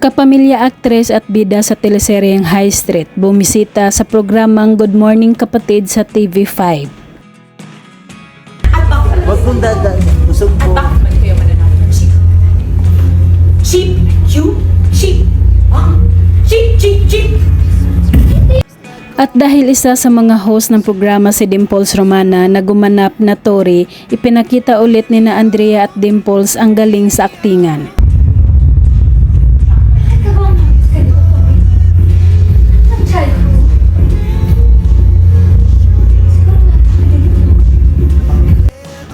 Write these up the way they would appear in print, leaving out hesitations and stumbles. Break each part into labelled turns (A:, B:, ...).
A: Kapamilya aktres at bida sa teleseryeng High Street bumisita sa programang Good Morning Kapatid sa TV5.
B: Huwag mong dadaan. Busog po.
C: Sheep, you, sheep, sheep, sheep, sheep.
A: At dahil isa sa mga host ng programa si Dimples Romana na gumanap na Tori, ipinakita ulit ni na Andrea at Dimples ang galing sa aktingan.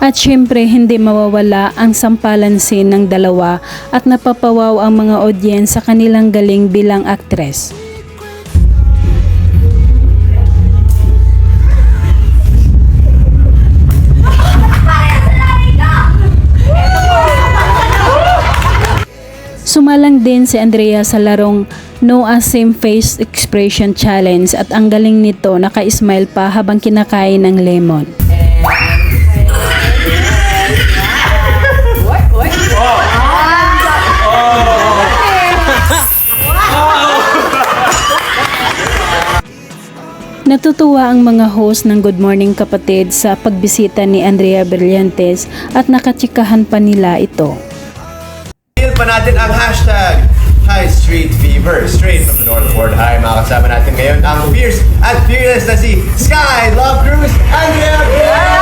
A: At syempre hindi mawawala ang sampalan scene ng dalawa at napapawaw ang mga audience sa kanilang galing bilang aktres. Sumalang din si Andrea sa larong No a Same Face Expression Challenge at ang galing nito, naka-smile pa habang kinakain ng lemon. Natutuwa ang mga host ng Good Morning Kapatid sa pagbisita ni Andrea Brillantes at nakachikahan pa nila ito.
D: Hil pa natin ang hashtag High Street Fever straight from the North Fort High. Mga kasama natin ngayon ang fierce at fearless na si Sky Love Cruz Andrea.